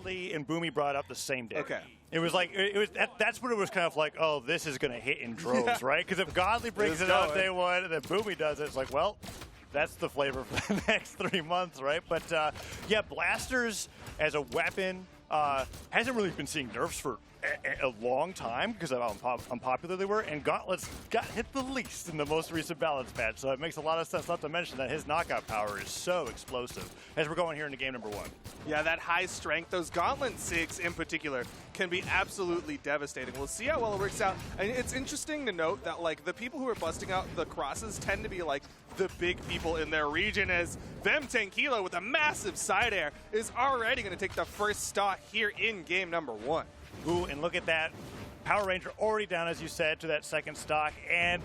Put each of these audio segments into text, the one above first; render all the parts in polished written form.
Godly and Boomy brought up the same day. Okay. It was like, that's when it was kind of like, oh, this is going to hit in droves, right? Because if Godly brings it out day one and then Boomy does it, it's like, well, that's the flavor for the next 3 months, right? But yeah, blasters as a weapon hasn't really been seeing nerfs for a long time because of how unpopular they were, and Gauntlets got hit the least in the most recent balance patch, so it makes a lot of sense not to mention that his knockout power is so explosive as we're going here into game number 1. Yeah, that high strength, those Gauntlet 6 in particular, can be absolutely devastating. We'll see how well it works out. And it's interesting to note that, like, the people who are busting out the crosses tend to be, like, the big people in their region, as V3m with a massive side air is already going to take the first stock here in game number 1. Ooh, and look at that. Power Ranger already down, as you said, to that second stock, and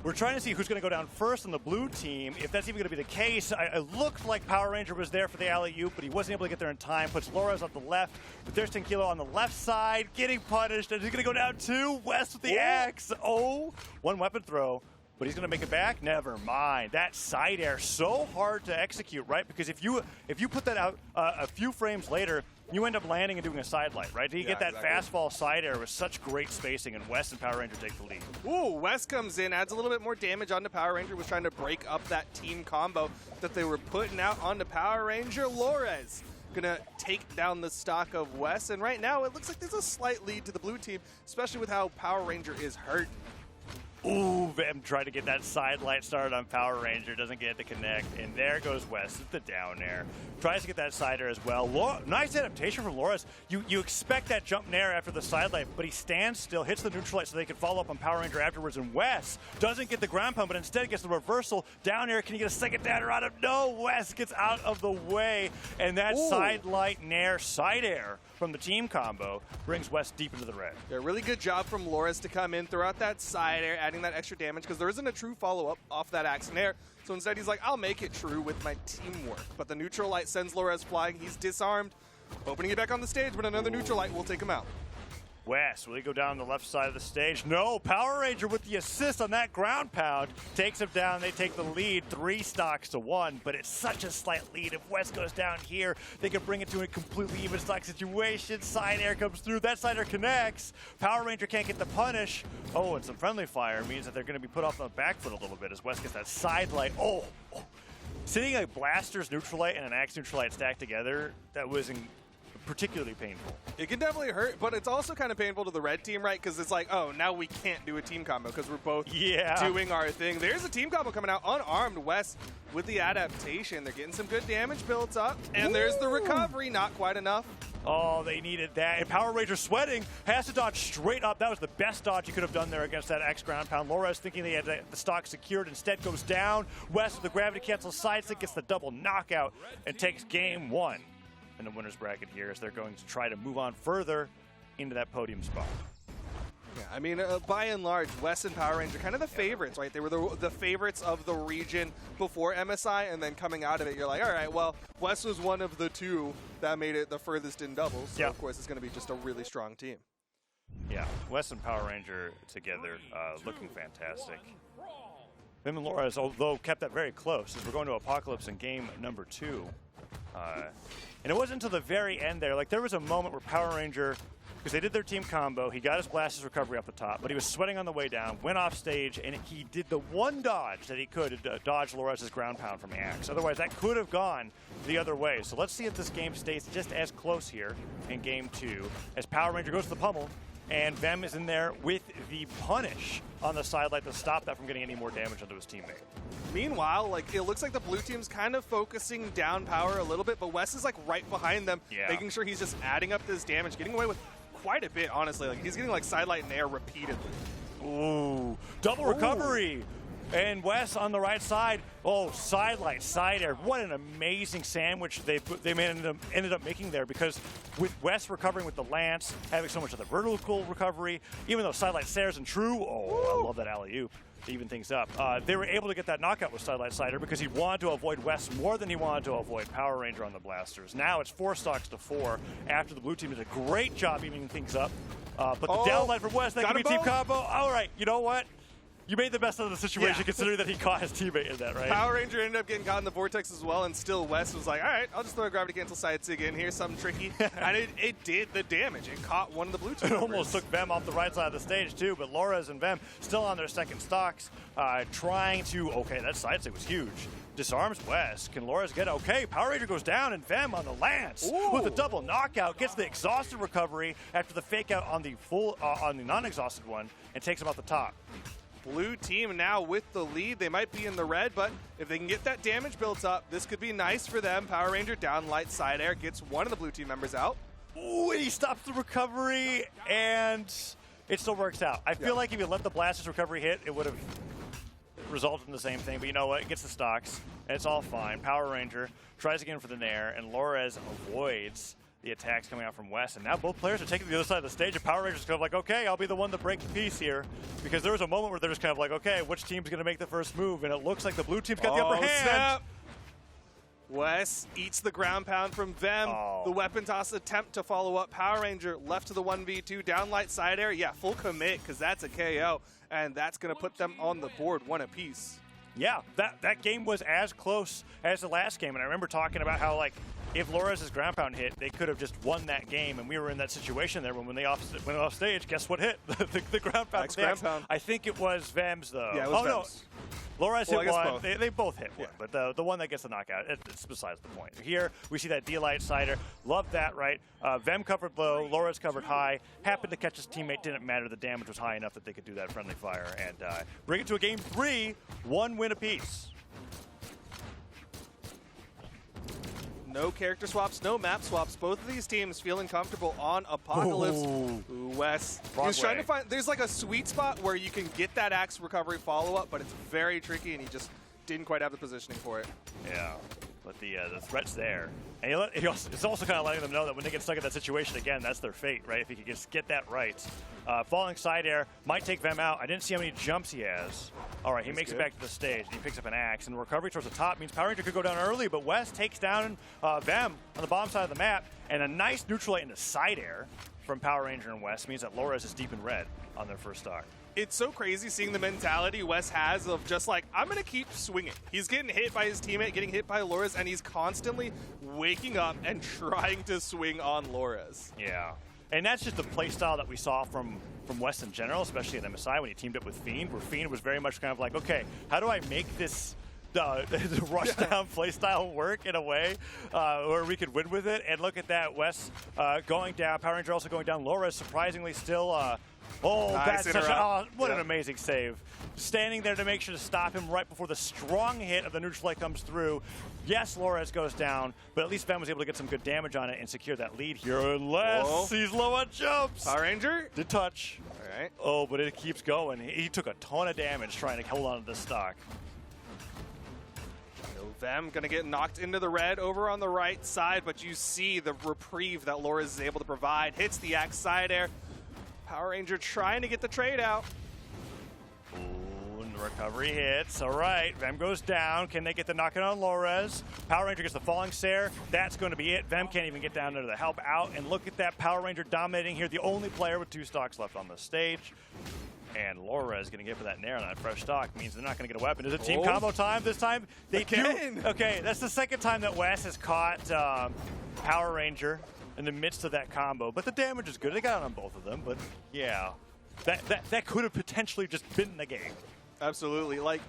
we're trying to see who's going to go down first on the blue team. If that's even going to be the case, it looked like Power Ranger was there for the alley-oop, but he wasn't able to get there in time. Puts Lores on the left, but there's T4nquilo on the left side, getting punished, and he's going to go down too. Wess with the axe. Oh, one weapon throw, but he's going to make it back? Never mind. That side air, so hard to execute, right? Because if you put that out a few frames later, you end up landing and doing a side light, right? You get that fast fall side air with such great spacing, and Wess and Power Ranger take the lead. Ooh, Wess comes in, adds a little bit more damage onto Power Ranger, was trying to break up that team combo that they were putting out onto Power Ranger. Lores gonna take down the stock of Wess, and right now it looks like there's a slight lead to the blue team, especially with how Power Ranger is hurt. Ooh, Vim tried to get that side light started on Power Ranger, doesn't get it to connect, and there goes Wess with the down air. Tries to get that side air as well. Nice adaptation from Lores. You expect that jump nair after the side light, but he stands still, hits the neutral light so they can follow up on Power Ranger afterwards, and Wess doesn't get the ground pound, but instead gets the reversal. Down air, can you get a second downer on him? No, Wess gets out of the way, and that side light nair side air from the team combo brings Wess deep into the red. Yeah, really good job from Lores to come in, throw out that side air, adding that extra damage, because there isn't a true follow-up off that axe and air. So instead he's like, I'll make it true with my teamwork. But the neutral light sends Lores flying. He's disarmed, opening it back on the stage, but another neutral light will take him out. Wess, will he go down the left side of the stage? No, Power Ranger with the assist on that ground pound takes him down. They take the lead, 3 stocks to 1, but it's such a slight lead. If Wess goes down here, they can bring it to a completely even stock situation. Side air comes through, that side air connects. Power Ranger can't get the punish. Oh, and some friendly fire means that they're going to be put off on the back foot a little bit as Wess gets that side light. Oh. Sitting a Blaster's neutral light and an Axe neutral light stacked together, that was particularly painful. It can definitely hurt, but it's also kind of painful to the red team, right? Because it's like, oh, now we can't do a team combo because we're both doing our thing. There's a team combo coming out, unarmed Wess with the adaptation. They're getting some good damage built up, and there's the recovery, not quite enough. Oh, they needed that. And Power Ranger sweating, has to dodge straight up. That was the best dodge he could have done there against that X ground pound. Lores thinking they had the stock secured, instead goes down. Wess with the gravity cancel side stick gets the double knockout and takes game 1 in the winner's bracket here, as they're going to try to move on further into that podium spot. Yeah, I mean, by and large, Wess and Power Ranger kind of the favorites, right? They were the favorites of the region before MSI, and then coming out of it, you're like, all right, well, Wess was one of the 2 that made it the furthest in doubles, so of course it's going to be just a really strong team. Yeah, Wess and Power Ranger together, looking fantastic. Vim and Lores, although, kept that very close, as we're going to Apocalypse in game number 2. And it wasn't until the very end there, like there was a moment where Power Ranger, because they did their team combo, he got his Blaster's recovery off the top, but he was sweating on the way down, went off stage, and he did the one dodge that he could to dodge Lores' ground pound from the axe. Otherwise, that could have gone the other way. So let's see if this game stays just as close here in game 2, as Power Ranger goes to the pummel, and Vem is in there with the punish on the side light to stop that from getting any more damage onto his teammate. Meanwhile, like, it looks like the blue team's kind of focusing down Power a little bit, but Wess is like right behind them, making sure he's just adding up this damage, getting away with quite a bit, honestly. Like, he's getting like side light and air repeatedly. Ooh, double recovery. And Wess on the right side, oh, side light, side air. What an amazing sandwich they ended up making there, because with Wess recovering with the lance, having so much of the vertical recovery, even though side light stairs and true, I love that alley-oop to even things up. They were able to get that knockout with side light slider because he wanted to avoid Wess more than he wanted to avoid Power Ranger on the Blasters. Now it's 4 stocks to 4 after the blue team did a great job evening things up. But the down light from Wess, that could be team combo. All right, you know what? you made the best of the situation, Yeah. considering that he caught his teammate in that, right? Power Ranger ended up getting caught in the vortex as well, and still Wess was like, all right, I'll just throw a gravity cancel side sig in here, something tricky. And it did the damage. It caught one of the blue team It members. almost took Vem off the right side of the stage too, but Lores and Vem still on their second stocks, trying to, okay, that side sig was huge. Disarms Wess. Can Lores get it? Okay, Power Ranger goes down, and Vem on the lance with a double knockout gets the exhausted recovery after the fake out on the on the non-exhausted one, and takes him off the top. Blue team now with the lead. They might be in the red, but if they can get that damage built up, this could be nice for them. Power Ranger down light side air, gets one of the blue team members out. Ooh, and he stops the recovery, and it still works out. I feel like if you let the Blaster's recovery hit, it would have resulted in the same thing, but you know what? It gets the stocks, and it's all fine. Power Ranger tries again for the Nair, and Lores avoids the attacks coming out from Wess, and now both players are taking the other side of the stage, and Power Ranger's kind of like, okay, I'll be the one to break the peace here, because there was a moment where they're just kind of like, okay, which team's going to make the first move, and it looks like the blue team's got the upper hand. Snap. Wess eats the ground pound from Vem. The weapon toss attempt to follow up. Power Ranger left to the 1v2. Down light side air. Yeah, full commit because that's a KO. And that's going to put them on the board one apiece. Yeah, that game was as close as the last game. And I remember talking about how, like, if Lores' ground pound hit, they could have just won that game. And we were in that situation there when went off stage, guess what hit? the ground pound. I think it was Vem's, though. Yeah, it was Vem's. No. Lores hit one. Both. They both hit one, but the one that gets the knockout, it's besides the point. Here, we see that D-Light Cider. Love that, right? Vem covered low, Lores covered high. Happened to catch his teammate, didn't matter. The damage was high enough that they could do that friendly fire and bring it to a game 3, 1 win apiece. No character swaps, no map swaps. Both of these teams feeling comfortable on Apocalypse. Ooh, Wess. He's trying to find, there's like a sweet spot where you can get that axe recovery follow-up, but it's very tricky, and he just didn't quite have the positioning for it. Yeah, but the threat's there. And it's also kind of letting them know that when they get stuck in that situation again, that's their fate, right? If he could just get that right. Falling side air might take Vem out. I didn't see how many jumps he has. All right, he makes it back to the stage. And he picks up an axe, and the recovery towards the top means Power Ranger could go down early, but Wess takes down Vem on the bottom side of the map, and a nice neutral light into side air from Power Ranger and Wess means that Lores is deep in red on their first stock. It's so crazy seeing the mentality Wess has of just like, I'm going to keep swinging. He's getting hit by his teammate, getting hit by Lores, and he's constantly waking up and trying to swing on Lores. Yeah. And that's just the play style that we saw from Wess in general, especially in MSI when he teamed up with Fiend, where Fiend was very much kind of like, okay, how do I make this the rush down play style work in a way where we could win with it? And look at that, Wess going down, Power Ranger also going down, Lores surprisingly still nice what an amazing save. Standing there to make sure to stop him right before the strong hit of the neutral light comes through. Yes, Lores goes down, but at least Vem was able to get some good damage on it and secure that lead here, unless he's low on jumps. Power Ranger? Did touch. All right. Oh, but it keeps going. He took a ton of damage trying to hold on to this stock. Vem gonna get knocked into the red over on the right side, but you see the reprieve that Lores is able to provide. Hits the axe side air. Power Ranger trying to get the trade out. Ooh, and the recovery hits. All right, Vem goes down. Can they get the knockout on Lores? Power Ranger gets the falling stare. That's going to be it. Vem can't even get down there to help out. And look at that, Power Ranger dominating here. The only player with 2 stocks left on the stage. And Lores going to get for that Nair on that fresh stock. Means they're not going to get a weapon. Is it team combo time this time? They do. Okay, that's the second time that Wess has caught Power Ranger in the midst of that combo, but the damage is good. They got it on both of them, but yeah, that could have potentially just been the game. Absolutely. Like,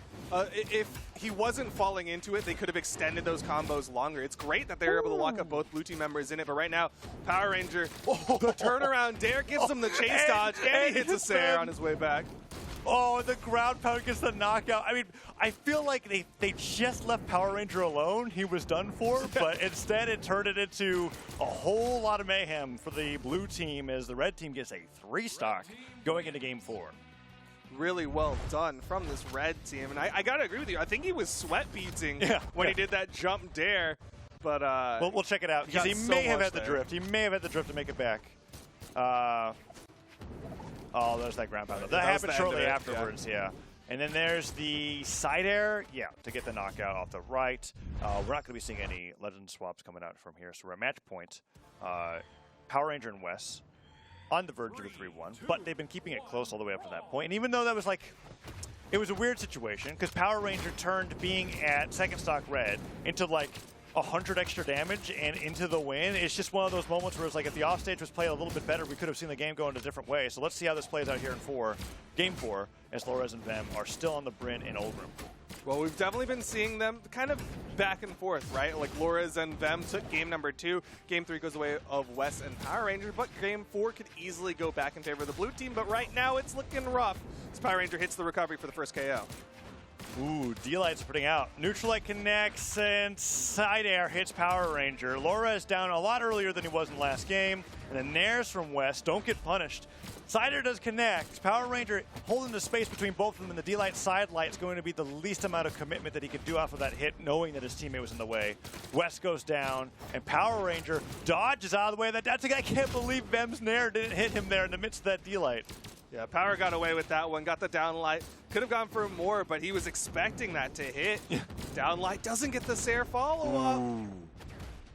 if he wasn't falling into it, they could have extended those combos longer. It's great that they're able to lock up both blue team members in it, but right now, Power Ranger, the turnaround dare gives him the chase dodge, and he hits a Sair on his way back. Oh, the ground pound gets the knockout. I mean, I feel like they just left Power Ranger alone. He was done for, but instead it turned it into a whole lot of mayhem for the blue team as the red team gets a 3 stock going into game 4. Really well done from this red team. And I got to agree with you. I think he was sweat beating when he did that jump dare. But we'll check it out because he may have had the drift. He may have had the drift to make it back. Oh, there's that ground pound. That happened shortly afterwards, yeah. And then there's the side air, to get the knockout off the right. We're not going to be seeing any legend swaps coming out from here, so we're at match point. Power Ranger and Wess on the verge of a 3-1, but they've been keeping it close all the way up to that point. And even though that was like, it was a weird situation because Power Ranger turned being at second stock red into like 100 extra damage and into the win. It's just one of those moments where it's like if the offstage was played a little bit better, we could have seen the game go in a different way. So let's see how this plays out here in game four, as Lorez and V3m are still on the Bryn in Old Room. Well, we've definitely been seeing them kind of back and forth, right? Like Lorez and V3m took game number 2. Game 3 goes away of Wess and Power Ranger, but game 4 could easily go back in favor of the blue team. But right now it's looking rough as Power Ranger hits the recovery for the first KO. Ooh, D-Light's putting out. Neutral Light connects and side air hits Power Ranger. Lorez down a lot earlier than he was in the last game. And then Nares from Wess don't get punished. Side air does connect. Power Ranger holding the space between both of them, and the D-Light side light is going to be the least amount of commitment that he could do off of that hit, knowing that his teammate was in the way. Wess goes down, and Power Ranger dodges out of the way of that. That's like, I can't believe V3m's Nair didn't hit him there in the midst of that D-Light. Yeah, Power got away with that one, got the down light. Could have gone for more, but he was expecting that to hit. Down light doesn't get the Sair follow-up.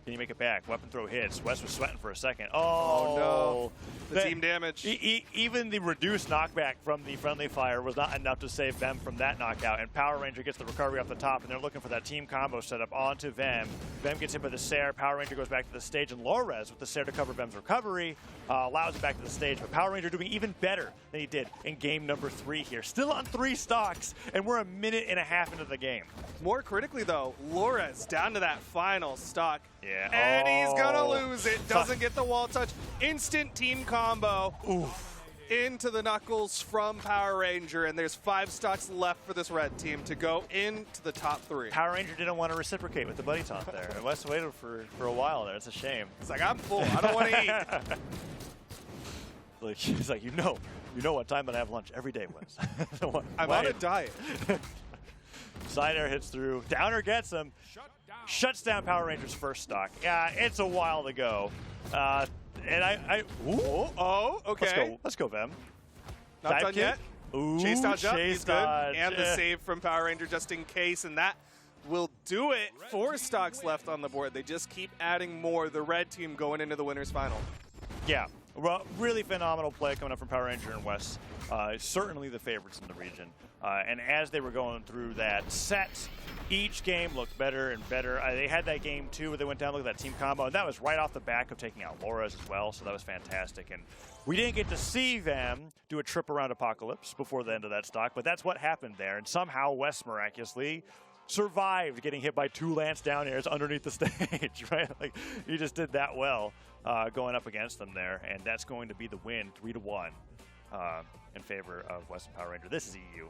Can you make it back? Weapon throw hits. Wess was sweating for a second. Oh no. The team damage. Even the reduced knockback from the friendly fire was not enough to save V3m from that knockout. And Power Ranger gets the recovery off the top, and they're looking for that team combo setup onto V3m. V3m gets hit by the Sair. Power Ranger goes back to the stage, and Lorez with the Sair to cover V3m's recovery allows it back to the stage. But Power Ranger doing even better than he did in game number 3 here. Still on 3 stocks, and we're a minute and a half into the game. More critically, though, Lorez down to that final stock. Yeah. And he's going to lose it. Doesn't get the wall touch. Instant team combo. Oof. Into the knuckles from Power Ranger, and there's 5 stocks left for this red team to go into the top 3. Power Ranger didn't want to reciprocate with the buddy taunt there. Wes waited for a while there. It's a shame. It's like, I'm full. I don't want to eat. Like, he's like, you know what time that I have lunch every day, Wes. I'm on a diet. Side air hits through. Downer gets him. Shuts down Power Ranger's first stock. Yeah, it's a while to go. And ooh. Oh, okay. Let's go, V3m. Not Dive done kick. yet. Ooh, Chase dodge up. chase He's good. dodge. And the save from Power Ranger just in case, and that will do it. 4 stocks left on the board. They just keep adding more. The red team going into the winners final. Yeah, well, really phenomenal play coming up from Power Ranger and Wess. Certainly the favorites in the region. And as they were going through that set, each game looked better and better. They had that game too where they went down, look at that team combo, and that was right off the back of taking out Lorez as well, so that was fantastic. And we didn't get to see them do a trip around Apocalypse before the end of that stock, but that's what happened there. And somehow Wess miraculously survived getting hit by 2 Lance down airs underneath the stage, right? Like, he just did that well going up against them there, and that's going to be the win, 3-1 in favor of Wess and Power Ranger. This is EU.